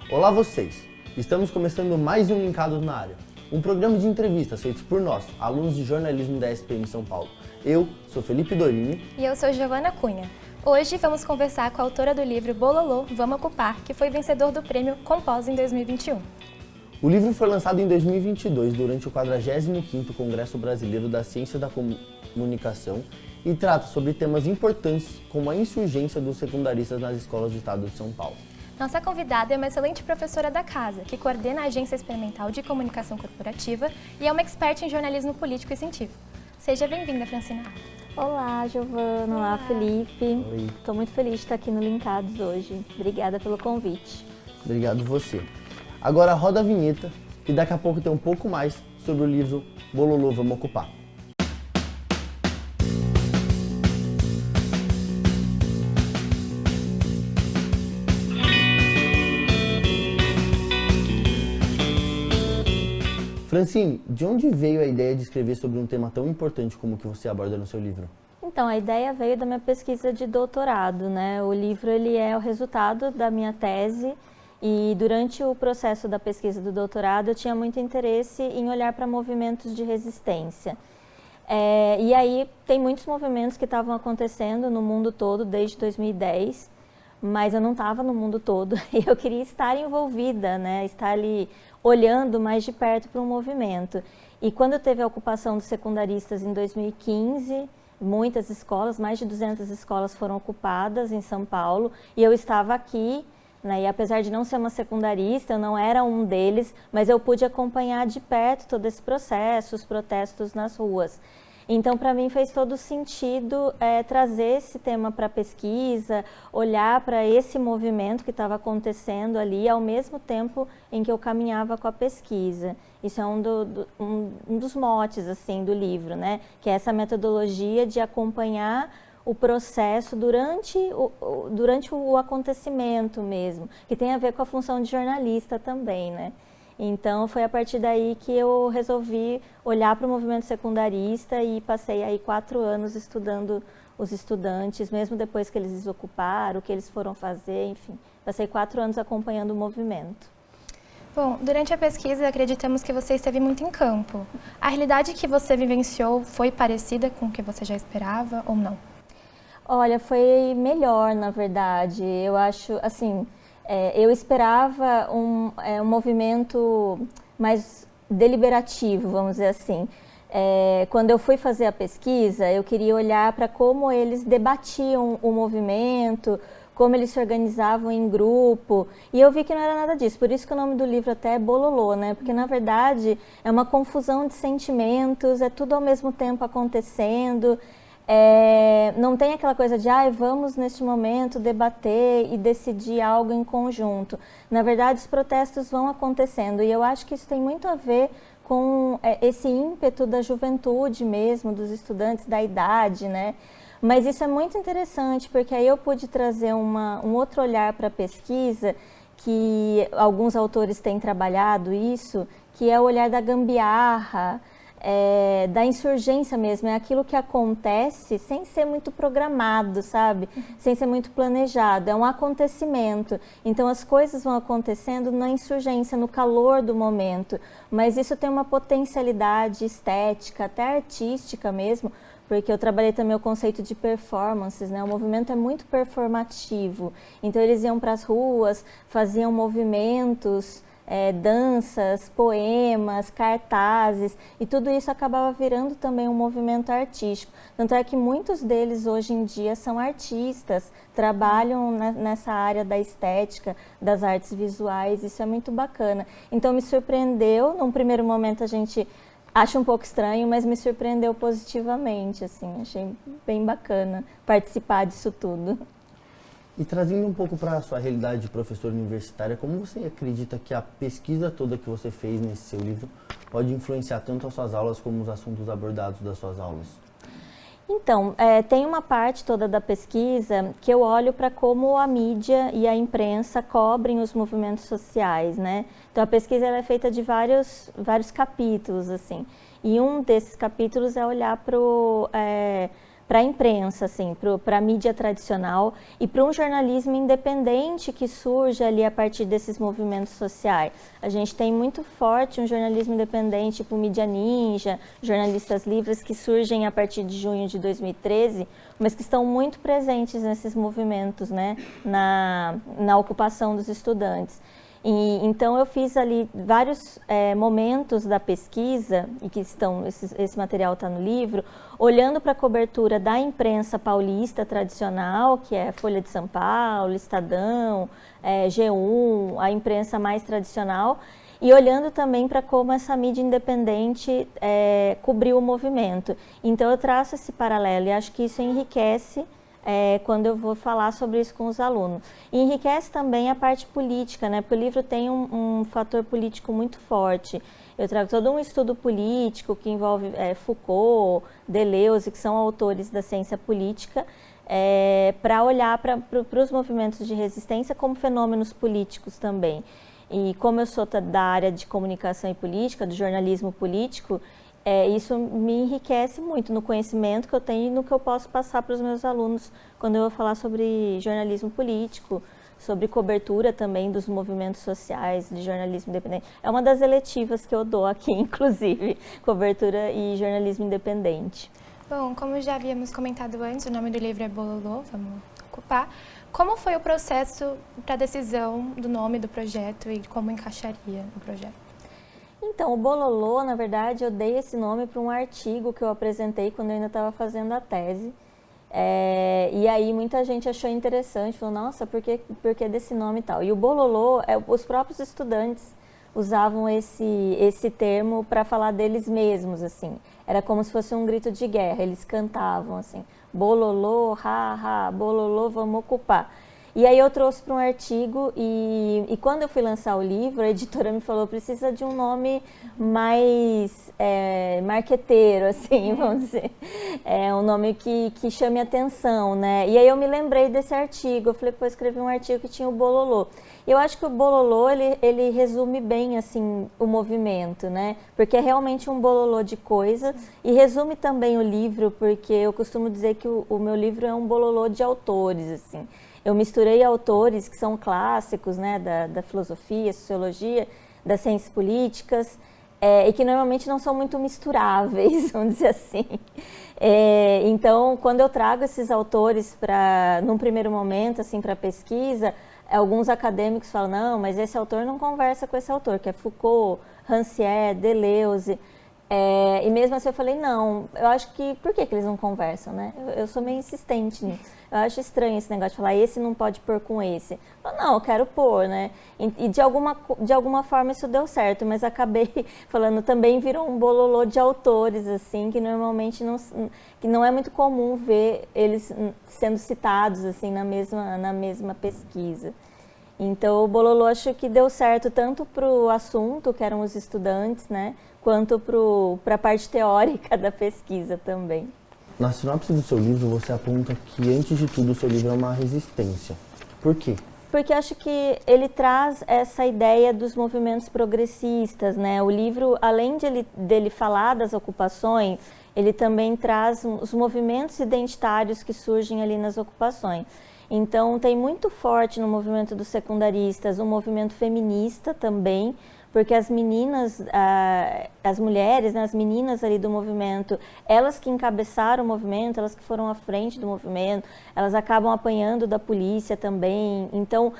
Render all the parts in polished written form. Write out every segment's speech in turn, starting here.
Olá vocês! Estamos começando mais um Linkados na Área, um programa de entrevistas feitos por nós, alunos de jornalismo da SPM São Paulo. Eu sou Felipe Dorini. E eu sou Giovana Cunha. Hoje vamos conversar com a autora do livro Bololô, Vamos Ocupar, que foi vencedor do prêmio Compós em 2021. O livro foi lançado em 2022 durante o 45º Congresso Brasileiro da Ciência da Comunicação e trata sobre temas importantes como a insurgência dos secundaristas nas escolas do estado de São Paulo. Nossa convidada é uma excelente professora da casa, que coordena a Agência Experimental de Comunicação Corporativa e é uma expert em jornalismo político e científico. Seja bem-vinda, Francina. Olá, Giovana. Olá, Felipe. Oi. Estou muito feliz de estar aqui no Linkados hoje. Obrigada pelo convite. Obrigado você. Agora roda a vinheta e daqui a pouco tem um pouco mais sobre o livro Bololô, Vamos Ocupar. Francine, de onde veio a ideia de escrever sobre um tema tão importante como o que você aborda no seu livro? Então, a ideia veio da minha pesquisa de doutorado, né? O livro ele é o resultado da minha tese e durante o processo da pesquisa do doutorado eu tinha muito interesse em olhar para movimentos de resistência. E aí tem muitos movimentos que estavam acontecendo no mundo todo desde 2010, mas eu não estava no mundo todo e eu queria estar envolvida, né? Estar ali olhando mais de perto para um movimento. E quando teve a ocupação dos secundaristas em 2015, muitas escolas, mais de 200 escolas foram ocupadas em São Paulo e eu estava aqui, né? E apesar de não ser uma secundarista, eu não era um deles, mas eu pude acompanhar de perto todo esse processo, os protestos nas ruas. Então, para mim, fez todo sentido trazer esse tema para a pesquisa, olhar para esse movimento que estava acontecendo ali, ao mesmo tempo em que eu caminhava com a pesquisa. Isso é um dos motes assim, do livro, né? Que é essa metodologia de acompanhar o processo durante o acontecimento mesmo, que tem a ver com a função de jornalista também, né? Então, foi a partir daí que eu resolvi olhar para o movimento secundarista e passei aí 4 anos estudando os estudantes, mesmo depois que eles desocuparam, o que eles foram fazer, enfim. Passei 4 anos acompanhando o movimento. Bom, durante a pesquisa acreditamos que você esteve muito em campo. A realidade que você vivenciou foi parecida com o que você já esperava ou não? Olha, foi melhor, na verdade. Eu acho, assim... eu esperava um movimento mais deliberativo, vamos dizer assim. Quando eu fui fazer a pesquisa, eu queria olhar para como eles debatiam o movimento, como eles se organizavam em grupo, e eu vi que não era nada disso, por isso que o nome do livro até é Bololô, né? Porque na verdade é uma confusão de sentimentos, é tudo ao mesmo tempo acontecendo. Não tem aquela coisa de vamos neste momento debater e decidir algo em conjunto. Na verdade, os protestos vão acontecendo e eu acho que isso tem muito a ver com esse ímpeto da juventude mesmo, dos estudantes da idade, né? Mas isso é muito interessante porque aí eu pude trazer um outro olhar para a pesquisa, que alguns autores têm trabalhado isso, que é o olhar da gambiarra, da insurgência mesmo, é aquilo que acontece sem ser muito programado, sabe? Sem ser muito planejado, é um acontecimento. Então as coisas vão acontecendo na insurgência, no calor do momento, mas isso tem uma potencialidade estética, até artística mesmo, porque eu trabalhei também o conceito de performances, né? O movimento é muito performativo, então eles iam para as ruas, faziam movimentos, danças, poemas, cartazes, e tudo isso acabava virando também um movimento artístico. Tanto é que muitos deles hoje em dia são artistas, trabalham nessa área da estética, das artes visuais, isso é muito bacana. Então me surpreendeu, num primeiro momento a gente acha um pouco estranho, mas me surpreendeu positivamente, assim, achei bem bacana participar disso tudo. E trazendo um pouco para a sua realidade de professora universitária, como você acredita que a pesquisa toda que você fez nesse seu livro pode influenciar tanto as suas aulas como os assuntos abordados das suas aulas? Então, tem uma parte toda da pesquisa que eu olho para como a mídia e a imprensa cobrem os movimentos sociais, né? Então, a pesquisa ela é feita de vários capítulos, assim. E um desses capítulos é olhar para a imprensa, assim, para a mídia tradicional e para um jornalismo independente que surge ali a partir desses movimentos sociais. A gente tem muito forte um jornalismo independente, tipo Mídia Ninja, jornalistas livres que surgem a partir de junho de 2013, mas que estão muito presentes nesses movimentos, né, na ocupação dos estudantes. Então eu fiz ali vários momentos da pesquisa, e que esse material está no livro, olhando para a cobertura da imprensa paulista tradicional, que é Folha de São Paulo, Estadão, G1, a imprensa mais tradicional, e olhando também para como essa mídia independente cobriu o movimento. Então eu traço esse paralelo e acho que isso enriquece quando eu vou falar sobre isso com os alunos. E enriquece também a parte política, né? Porque o livro tem um fator político muito forte. Eu trago todo um estudo político que envolve Foucault, Deleuze, que são autores da ciência política, para olhar para os movimentos de resistência como fenômenos políticos também. E como eu sou da área de comunicação e política, do jornalismo político, isso me enriquece muito no conhecimento que eu tenho e no que eu posso passar para os meus alunos quando eu vou falar sobre jornalismo político, sobre cobertura também dos movimentos sociais, de jornalismo independente. É uma das eletivas que eu dou aqui, inclusive, cobertura e jornalismo independente. Bom, como já havíamos comentado antes, o nome do livro é Bololô, vamos ocupar. Como foi o processo para a decisão do nome do projeto e como encaixaria no projeto? Então, o Bololô, na verdade, eu dei esse nome para um artigo que eu apresentei quando eu ainda estava fazendo a tese. E aí muita gente achou interessante, falou, nossa, por que desse nome e tal? E o Bololô, os próprios estudantes usavam esse termo para falar deles mesmos, assim. Era como se fosse um grito de guerra, eles cantavam assim, Bololô, ha, ha, Bololô, vamos ocupar. E aí eu trouxe para um artigo e quando eu fui lançar o livro, a editora me falou, precisa de um nome mais marqueteiro, assim, vamos dizer. Um nome que chame atenção, né? E aí eu me lembrei desse artigo, eu falei, pô, eu escrevi um artigo que tinha o Bololô. Eu acho que o Bololô, ele resume bem, assim, o movimento, né? Porque é realmente um bololô de coisa e resume também o livro, porque eu costumo dizer que o meu livro é um bololô de autores, assim. Eu misturei autores que são clássicos, né, da filosofia, sociologia, das ciências políticas, e que normalmente não são muito misturáveis, vamos dizer assim. Então, quando eu trago esses autores num primeiro momento, assim, para pesquisa, alguns acadêmicos falam, não, mas esse autor não conversa com esse autor, que é Foucault, Rancière, Deleuze. E mesmo assim eu falei, não, eu acho que, por que eles não conversam, né? Eu sou meio insistente nisso. Eu acho estranho esse negócio de falar, esse não pode pôr com esse. Eu falo, não, eu quero pôr, né? E de alguma forma isso deu certo, mas acabei falando, também virou um bololô de autores, assim, que normalmente que não é muito comum ver eles sendo citados, assim, na mesma pesquisa. Então, o bololô acho que deu certo tanto para o assunto, que eram os estudantes, né? Quanto para a parte teórica da pesquisa também. Na sinopse do seu livro, você aponta que, antes de tudo, o seu livro é uma resistência. Por quê? Porque acho que ele traz essa ideia dos movimentos progressistas, né? O livro, além dele falar das ocupações, ele também traz os movimentos identitários que surgem ali nas ocupações. Então, tem muito forte no movimento dos secundaristas um movimento feminista também, porque as meninas, as mulheres, né, as meninas ali do movimento, elas que encabeçaram o movimento, elas que foram à frente do movimento, elas acabam apanhando da polícia também. Então,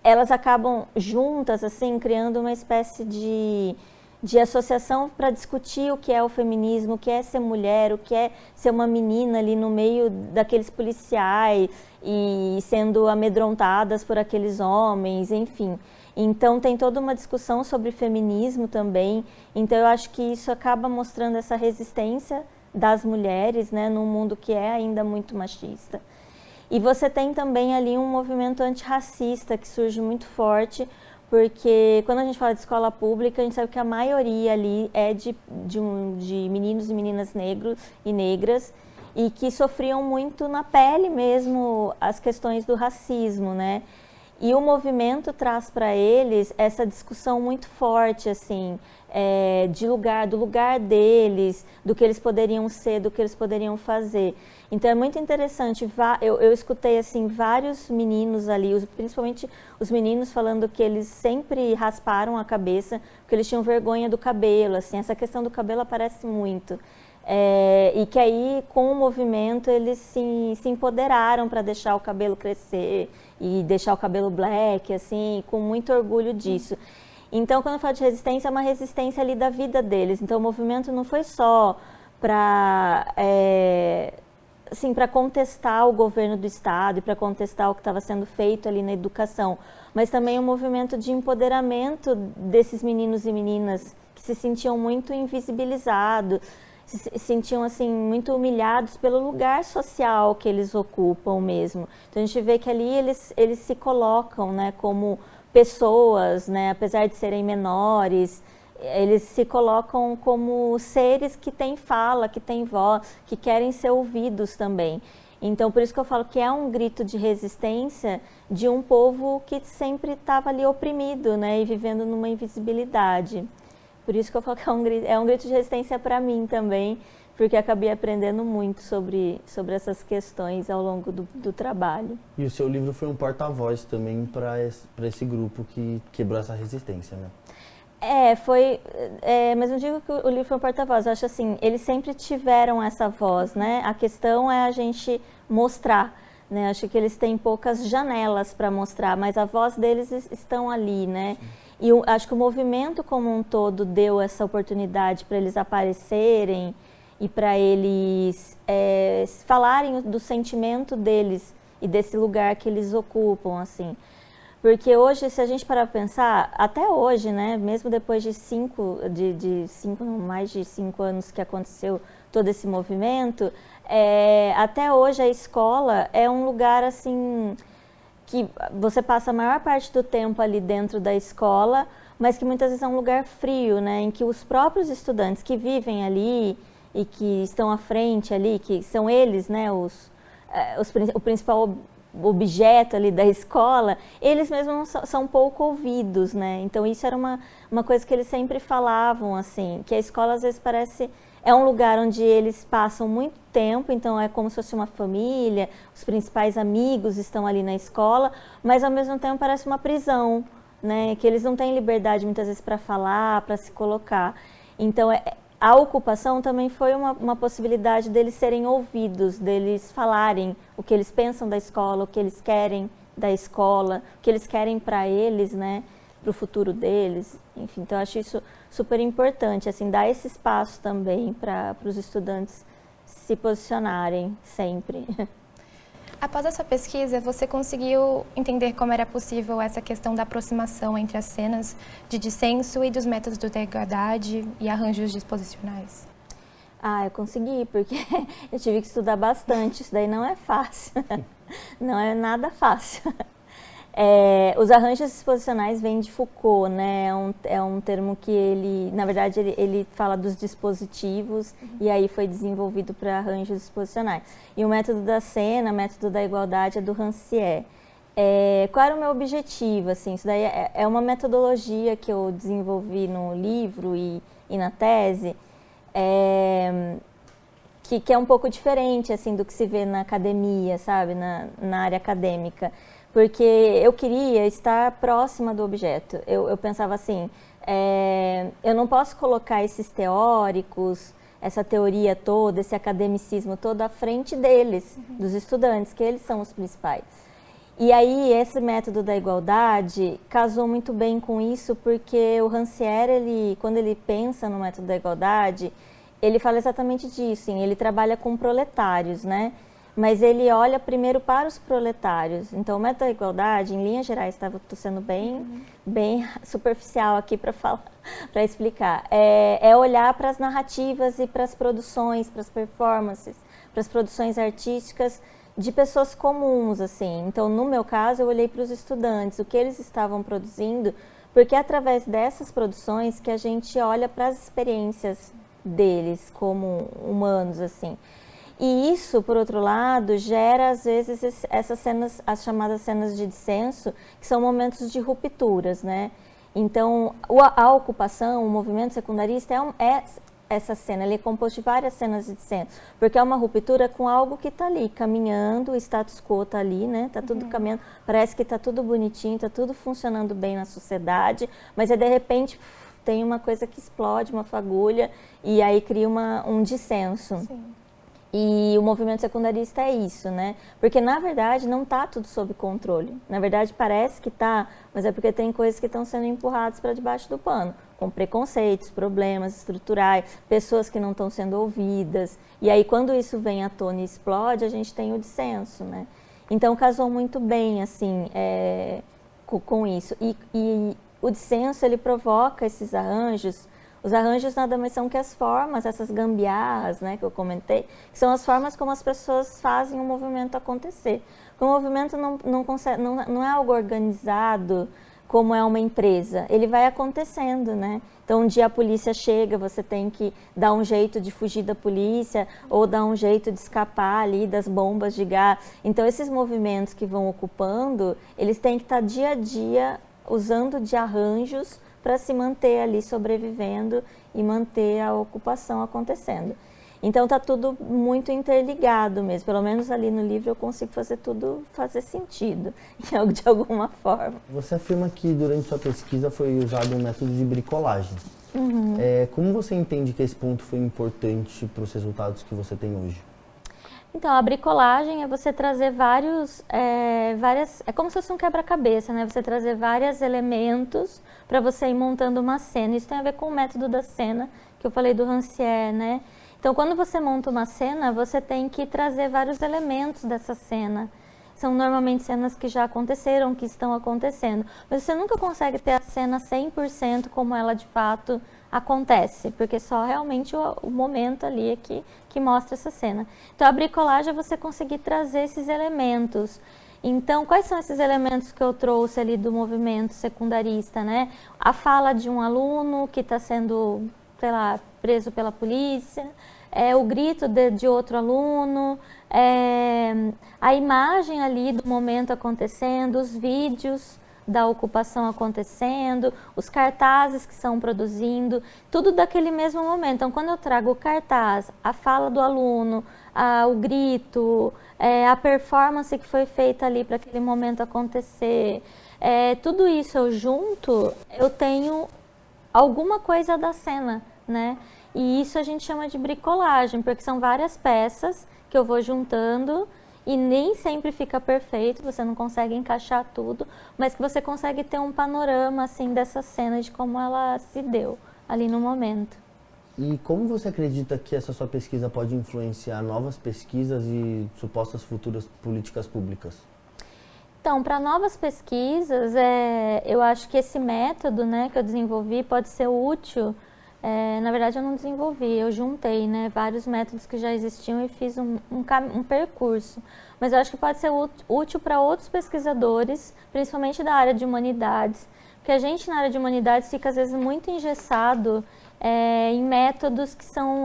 elas acabam juntas, assim, criando uma espécie de associação para discutir o que é o feminismo, o que é ser mulher, o que é ser uma menina ali no meio daqueles policiais e sendo amedrontadas por aqueles homens, enfim. Então tem toda uma discussão sobre feminismo também, então eu acho que isso acaba mostrando essa resistência das mulheres, né, num mundo que é ainda muito machista. E você tem também ali um movimento antirracista que surge muito forte, porque quando a gente fala de escola pública, a gente sabe que a maioria ali é de meninos e meninas negros e negras, e que sofriam muito na pele mesmo as questões do racismo, né? E o movimento traz para eles essa discussão muito forte, assim, do lugar deles, do que eles poderiam ser, do que eles poderiam fazer. Então é muito interessante, eu escutei assim vários meninos ali, principalmente os meninos falando que eles sempre rasparam a cabeça, porque eles tinham vergonha do cabelo, assim, essa questão do cabelo aparece muito. E que aí, com o movimento, eles se empoderaram para deixar o cabelo crescer e deixar o cabelo black, assim, com muito orgulho disso. Então, quando eu falo de resistência, é uma resistência ali da vida deles. Então, o movimento não foi só para assim, para contestar o governo do estado e para contestar o que estava sendo feito ali na educação, mas também um movimento de empoderamento desses meninos e meninas que se sentiam muito invisibilizados, se sentiam assim muito humilhados pelo lugar social que eles ocupam mesmo. Então a gente vê que ali eles se colocam, né, como pessoas, né, apesar de serem menores, eles se colocam como seres que têm fala, que têm voz, que querem ser ouvidos também. Então, por isso que eu falo que é um grito de resistência de um povo que sempre estava ali oprimido, né, e vivendo numa invisibilidade. Por isso que eu falo que é um grito de resistência para mim também, porque acabei aprendendo muito sobre essas questões ao longo do trabalho. E o seu livro foi um porta-voz também para esse grupo que quebrou essa resistência, né? Mas não digo que o livro foi um porta-voz, eu acho assim, eles sempre tiveram essa voz, né? A questão é a gente mostrar, né? Acho que eles têm poucas janelas para mostrar, mas a voz deles estão ali, né? Sim. E acho que o movimento como um todo deu essa oportunidade para eles aparecerem e para eles falarem do sentimento deles e desse lugar que eles ocupam, assim. Porque hoje, se a gente parar para pensar, até hoje, né, mesmo depois de mais de 5 anos que aconteceu todo esse movimento, até hoje a escola é um lugar assim que você passa a maior parte do tempo ali dentro da escola, mas que muitas vezes é um lugar frio, né, em que os próprios estudantes que vivem ali e que estão à frente ali, que são eles, né, o principal objeto ali da escola, eles mesmos são pouco ouvidos, né? Então isso era uma coisa que eles sempre falavam, assim, que a escola às vezes é um lugar onde eles passam muito tempo, então é como se fosse uma família, os principais amigos estão ali na escola, mas ao mesmo tempo parece uma prisão, né? Que eles não têm liberdade muitas vezes para falar, para se colocar. Então a ocupação também foi uma possibilidade deles serem ouvidos, deles falarem o que eles pensam da escola, o que eles querem da escola, o que eles querem para eles, né, para o futuro deles. Enfim, então eu acho isso super importante, assim, dar esse espaço também para os estudantes se posicionarem sempre. Após essa pesquisa, você conseguiu entender como era possível essa questão da aproximação entre as cenas de dissenso e dos métodos da igualdade e arranjos disposicionais? Eu consegui, porque eu tive que estudar bastante, isso daí não é fácil, não é nada fácil. Os arranjos disposicionais vêm de Foucault, né? É um termo que na verdade, ele fala dos dispositivos e aí foi desenvolvido para arranjos disposicionais. E o método da cena, o método da igualdade é do Rancière. Qual era o meu objetivo? Assim, isso daí é uma metodologia que eu desenvolvi no livro e na tese, que é um pouco diferente assim, do que se vê na academia, sabe? Na área acadêmica. Porque eu queria estar próxima do objeto. Eu pensava assim, eu não posso colocar esses teóricos, essa teoria toda, esse academicismo todo à frente deles, dos estudantes, que eles são os principais. E aí esse método da igualdade casou muito bem com isso, porque o Rancière, quando ele pensa no método da igualdade, ele fala exatamente disso, ele trabalha com proletários, né? Mas ele olha primeiro para os proletários. Então, o método da igualdade, em linhas gerais, estou sendo bem superficial aqui para explicar. É olhar para as narrativas e para as produções, para as performances, para as produções artísticas de pessoas comuns, assim. Então, no meu caso, eu olhei para os estudantes, o que eles estavam produzindo, porque é através dessas produções que a gente olha para as experiências deles como humanos, assim. E isso, por outro lado, gera às vezes essas cenas, as chamadas cenas de dissenso, que são momentos de rupturas, né? Então, a ocupação, o movimento secundarista é essa cena, ele é composto de várias cenas de dissenso, porque é uma ruptura com algo que está ali, caminhando, o status quo está ali, né? Está tudo caminhando, parece que está tudo bonitinho, está tudo funcionando bem na sociedade, mas de repente tem uma coisa que explode, uma fagulha, e aí cria um dissenso. Sim. E o movimento secundarista é isso, né? Porque, na verdade, não está tudo sob controle. Na verdade, parece que está, mas é porque tem coisas que estão sendo empurradas para debaixo do pano, com preconceitos, problemas estruturais, pessoas que não estão sendo ouvidas. E aí, quando isso vem à tona e explode, a gente tem o dissenso, né? Então, casou muito bem, assim, com isso. E o dissenso, ele provoca esses arranjos. Os arranjos nada mais são que as formas, essas gambiarras, né, que eu comentei, que são as formas como as pessoas fazem o movimento acontecer. O movimento não é algo organizado como é uma empresa, ele vai acontecendo, né? Então, um dia a polícia chega, você tem que dar um jeito de fugir da polícia ou dar um jeito de escapar ali das bombas de gás. Então, esses movimentos que vão ocupando, eles têm que estar dia a dia usando de arranjos para se manter ali sobrevivendo e manter a ocupação acontecendo. Então está tudo muito interligado mesmo, pelo menos ali no livro eu consigo fazer tudo fazer sentido, de alguma forma. Você afirma que durante sua pesquisa foi usado um método de bricolagem. Como você entende que esse ponto foi importante para os resultados que você tem hoje? Então, a bricolagem é você trazer é como se fosse um quebra-cabeça, né? Você trazer vários elementos para você ir montando uma cena. Isso tem a ver com o método da cena, que eu falei do Rancière, né? Então, quando você monta uma cena, você tem que trazer vários elementos dessa cena. São normalmente cenas que já aconteceram, que estão acontecendo. Mas você nunca consegue ter a cena 100% como ela de fato acontece, porque só realmente o momento ali é que mostra essa cena. Então, a bricolagem é você conseguir trazer esses elementos. Então, quais são esses elementos que eu trouxe ali do movimento secundarista, né? A fala de um aluno que está sendo, sei lá, preso pela polícia, o grito de outro aluno, a imagem ali do momento acontecendo, os vídeos da ocupação acontecendo, os cartazes que são produzindo, tudo daquele mesmo momento. Então, quando eu trago o cartaz, a fala do aluno, o grito, a performance que foi feita ali para aquele momento acontecer, tudo isso eu junto, eu tenho alguma coisa da cena, né? E isso a gente chama de bricolagem, porque são várias peças que eu vou juntando e nem sempre fica perfeito, você não consegue encaixar tudo, mas que você consegue ter um panorama assim dessa cena, de como ela se deu ali no momento. E como você acredita que essa sua pesquisa pode influenciar novas pesquisas e supostas futuras políticas públicas? Então, para novas pesquisas, eu acho que esse método, né, que eu desenvolvi pode ser útil. Na verdade, eu não desenvolvi, eu juntei, né, vários métodos que já existiam e fiz um percurso. Mas eu acho que pode ser útil para outros pesquisadores, principalmente da área de humanidades, porque a gente na área de humanidades fica às vezes muito engessado em métodos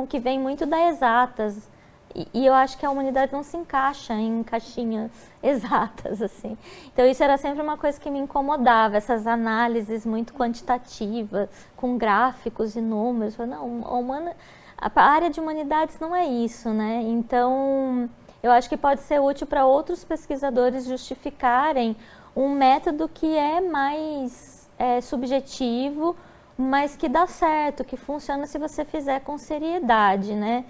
que vêm muito da exatas. E eu acho que a humanidade não se encaixa em caixinhas exatas, assim. Então, isso era sempre uma coisa que me incomodava, essas análises muito quantitativas, com gráficos e números. Não, a área de humanidades não é isso, né? Então, eu acho que pode ser útil para outros pesquisadores justificarem um método que é mais subjetivo, mas que dá certo, que funciona se você fizer com seriedade, né?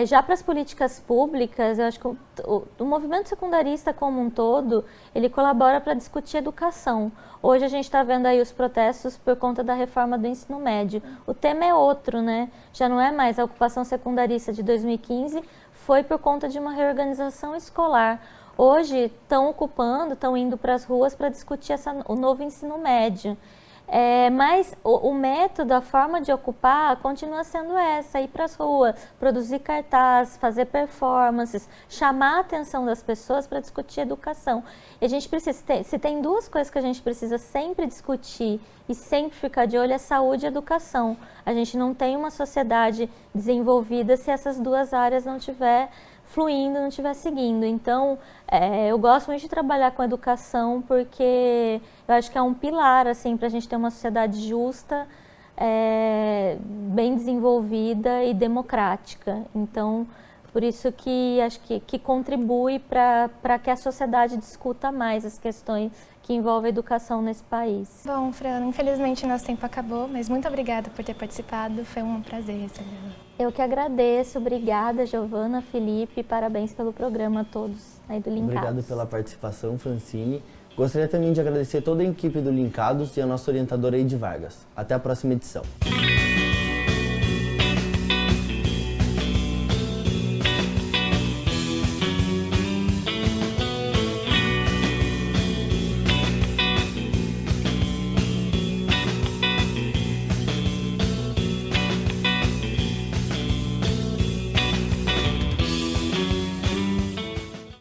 Já para as políticas públicas, eu acho que o movimento secundarista como um todo, ele colabora para discutir educação. Hoje a gente está vendo aí os protestos por conta da reforma do ensino médio. O tema é outro, né? Já não é mais a ocupação secundarista de 2015, foi por conta de uma reorganização escolar. Hoje estão indo para as ruas para discutir o novo ensino médio. Mas o método, a forma de ocupar continua sendo essa, ir para as ruas, produzir cartaz, fazer performances, chamar a atenção das pessoas para discutir educação. E a gente precisa, se tem duas coisas que a gente precisa sempre discutir e sempre ficar de olho, é saúde e educação. A gente não tem uma sociedade desenvolvida se essas duas áreas não tiver fluindo, não estiver seguindo. Então, eu gosto muito de trabalhar com educação porque eu acho que é um pilar assim, para a gente ter uma sociedade justa, bem desenvolvida e democrática. Então, por isso que acho que contribui para que a sociedade discuta mais as questões que envolvem a educação nesse país. Bom, Fran, infelizmente nosso tempo acabou, mas muito obrigada por ter participado, foi um prazer recebê-la. Eu que agradeço, obrigada Giovana, Felipe, parabéns pelo programa a todos aí do Linkados. Obrigado pela participação, Francine. Gostaria também de agradecer toda a equipe do Linkados e a nossa orientadora Eide Vargas. Até a próxima edição.